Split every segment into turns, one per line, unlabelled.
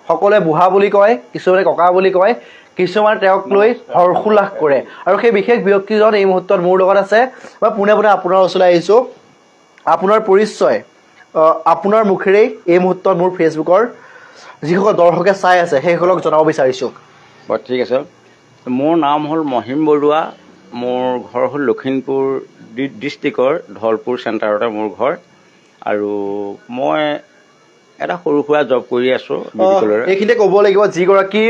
সকলোৱে বুঢ়া বুলি কয়, কিছুমানে ককা বুলি কয়, কিছুমানে তেওঁক লৈ হৰ্ষোল্লাস কৰে। আৰু সেই বিশেষ ব্যক্তিজন এই মুহূৰ্তত মোৰ লগত আছে। মই পোনে পোনে আপোনাৰ ওচৰলৈ আহিছোঁ। আপোনাৰ পৰিচয় আপোনাৰ মুখেৰেই এই মুহূৰ্তত মোৰ ফেচবুকৰ যিসকল দৰ্শকে চাই আছে সেইসকলক জনাব বিচাৰিছোঁ।
বাৰু ঠিক আছে। মোৰ নাম হ'ল মহিম বৰুৱা। মোৰ ঘৰ হ'ল লখিমপুৰ ডিষ্ট্ৰিক্টৰ ধলপুৰ চেণ্টাৰতে মোৰ ঘৰ। আৰু মই এটা সৰু সুৰা জব কৰি আছোঁ মেডিকেলৰে।
এইখিনিতে ক'ব লাগিব যিগৰাকী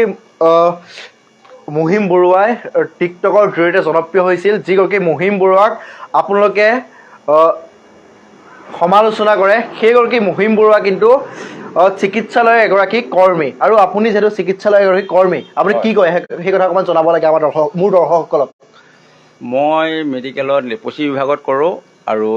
মহিম বৰুৱাই টিকটকৰ জৰিয়তে জনপ্ৰিয় হৈছিল, যিগৰাকী মহিম বৰুৱাক আপোনালোকে সমালোচনা কৰে, সেইগৰাকী মহিম বৰুৱা কিন্তু চিকিৎসালয়ৰ এগৰাকী কৰ্মী। আৰু আপুনি যিহেতু চিকিৎসালয়ৰ এগৰাকী কৰ্মী, আপুনি কি কয় সেই কথা অকণমান জনাব লাগে আমাৰ মোৰ দৰ্শকসকলক।
মই মেডিকেলত লেপচি বিভাগত কৰোঁ আৰু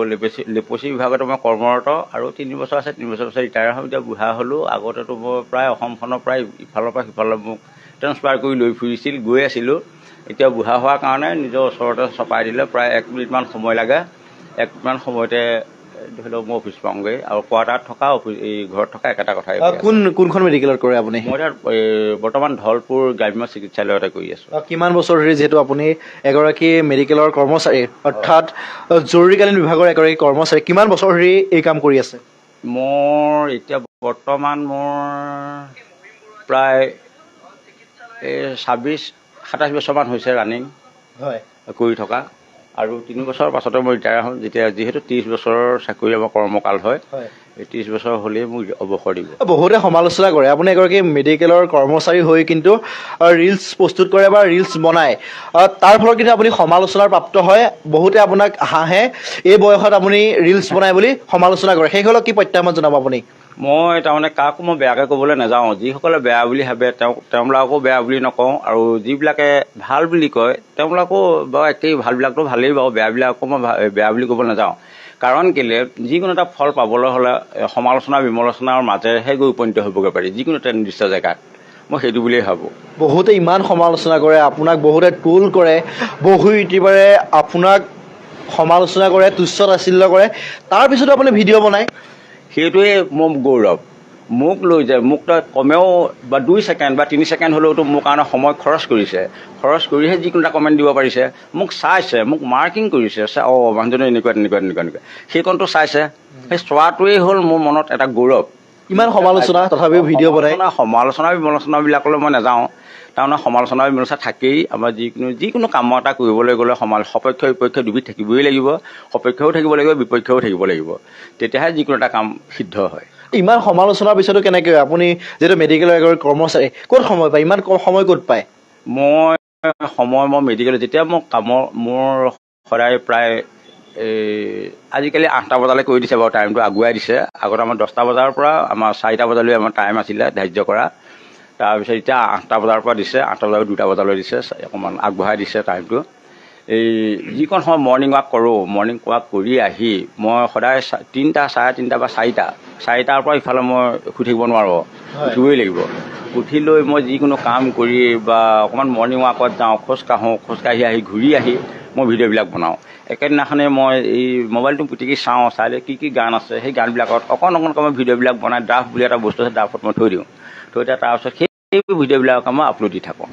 লেপচি বিভাগত মই কৰ্মৰত। আৰু 3 বছৰ আছে, 3 বছৰ পিছত ৰিটায়াৰ হ'ম। এতিয়া বুঢ়া হ'লোঁ। আগতেতো মই প্ৰায় অসমখনৰ প্ৰায় ইফালৰ পৰা সিফালে মোক ট্ৰেন্সফাৰ কৰি লৈ ফুৰিছিল, গৈ আছিলোঁ। এতিয়া বুঢ়া হোৱাৰ কাৰণে নিজৰ ওচৰতে চপাই দিলে। প্ৰায় 1 মিনিটমান সময় লাগে। 1 মিনিটমান সময়তে ধৰি লওক মই অফিচ পাওঁগৈ। আৰু কোৱাৰ্টাৰত থকা এই ঘৰত থকা একেটা কথাই।
কোনখন মেডিকেলত কৰে আপুনি?
মই এতিয়া বৰ্তমান ধলপুৰ গ্ৰাম্য চিকিৎসালয়তে কৰি আছোঁ।
কিমান বছৰ ধৰি যিহেতু আপুনি এগৰাকী মেডিকেলৰ কৰ্মচাৰী, অৰ্থাৎ জৰুৰীকালীন বিভাগৰ এগৰাকী কৰ্মচাৰী, কিমান বছৰ ধৰি এই কাম কৰি আছে?
মোৰ এতিয়া বৰ্তমান প্ৰায় 26-27 বছৰমান হৈছে ৰানিং কৰি থকা। আৰু 3 বছৰৰ পাছতে মই ৰিটায়াৰ হ'ম। যিহেতু 30 বছৰৰ চাকৰি আমাৰ কৰ্মকাল হয়, এই 30 বছৰ হ'লেই মোক অৱসৰ দিব।
বহুতে সমালোচনা কৰে আপুনি এগৰাকী মেডিকেলৰ কৰ্মচাৰী হৈ কিন্তু ৰিলছ প্ৰস্তুত কৰে বা ৰিলছ বনায়, তাৰ ফলত কিন্তু আপুনি সমালোচনাৰ প্ৰাপ্ত হয়। বহুতে আপোনাক হাঁহে, এই বয়সত আপুনি ৰিলছ বনায় বুলি সমালোচনা কৰে। সেইসকলক কি প্ৰত্যাহ্বান জনাব আপুনি?
মই তাৰমানে কাকো মই বেয়াকৈ ক'বলৈ নাযাওঁ। যিসকলে বেয়া বুলি ভাবে তেওঁবিলাকো বেয়া বুলি নকওঁ। আৰু যিবিলাকে ভাল বুলি কয় তেওঁবিলাকো বাৰু একেই, ভালবিলাকতো ভালেই বাৰু, বেয়াবিলাকো মই বেয়া বুলি ক'ব নাযাওঁ। কাৰণ কেলৈ, যিকোনো এটা ফল পাবলৈ হ'লে সমালোচনা বিমলোচনাৰ মাজেৰেহে গৈ উপনীত হ'বগৈ পাৰি, যিকোনো এটা নিৰ্দিষ্ট জেগাত। মই সেইটো বুলিয়েই ভাবোঁ।
বহুতে ইমান সমালোচনা কৰে আপোনাক, বহুতে ট্ৰোল কৰে, বহু ইউটিউবাৰে আপোনাক সমালোচনা কৰে, তুচ্ছ তাচ্ছিল্য কৰে, তাৰপিছতো আপুনি ভিডিঅ' বনায়।
সেইটোৱে মোৰ গৌৰৱ। মোক লৈ যায়, মোক কমেও 2 ছেকেণ্ড বা 3 ছেকেণ্ড হ'লেওতো মোৰ কাৰণে সময় খৰচ কৰিছে। খৰচ কৰিহে যিকোনো এটা কমেণ্ট দিব পাৰিছে। মোক চাইছে, মোক মাৰ্কিং কৰিছে, মানুহজনে এনেকুৱা তেনেকুৱা তেনেকুৱা এনেকুৱা, সেইকণটো চাইছে। সেই চোৱাটোৱেই হ'ল মোৰ মনত এটা গৌৰৱ।
ইমান সমালোচনা তথাপিও ভিডিঅ' বনায়।
সমালোচনা বিমলোচনাবিলাকলৈ মই নাযাওঁ। তাৰমানে সমালোচনা বিমলোচনা থাকেই। আমাৰ যিকোনো কাম এটা কৰিবলৈ গ'লে সপক্ষ বিপক্ষ দুবিধ থাকিবই লাগিব। সপক্ষও থাকিব লাগিব, বিপক্ষও থাকিব লাগিব, তেতিয়াহে যিকোনো এটা কাম সিদ্ধ হয়।
ইমান সমালোচনাৰ পিছতো কেনেকৈ আপুনি যিহেতু মেডিকেলৰ এগৰাকী কৰ্মচাৰী, ক'ত সময় পায়? ইমান কম সময় ক'ত পায়?
মই মেডিকেলত যেতিয়া মোৰ সদায় প্ৰায় আজিকালি 8টা বজালৈ কৰি দিছে বাৰু, টাইমটো আগুৱাই দিছে। আগতে আমাৰ 10টা বজাৰ পৰা আমাৰ 4টা বজালৈ আমাৰ টাইম আছিলে ধাৰ্য কৰা। তাৰপিছত এতিয়া 8টা বজাৰ পৰা দিছে, 8টা বজাৰ 2টা বজালৈ দিছে, অকণমান আগবঢ়াই দিছে টাইমটো। এই যিকণ সময় মৰ্ণিং ৱাক কৰোঁ, মৰ্ণিং ৱাক কৰি আহি মই সদায় 3টা, 3:30 বা 4টাৰ পৰা ইফালে মই শুই থাকিব নোৱাৰোঁ, উঠিবই লাগিব। উঠি লৈ মই যিকোনো কাম কৰি বা অকণমান মৰ্ণিং ৱাকত যাওঁ, খোজকাঢ়ি আহি ঘূৰি আহি মই ভিডিঅ'বিলাক বনাওঁ। একেদিনাখনে মই এই মোবাইলটো পিটিকি চালে কি গান আছে, সেই গানবিলাকত অকণকৈ মই ভিডিঅ'বিলাক বনাই ড্ৰাফ্ট বুলি এটা বস্তু আছে, ড্ৰাফ্টত মই থৈ দিওঁ। তাৰপিছত সেই ভিডিঅ'বিলাকক মই আপলোড দি থাকোঁ।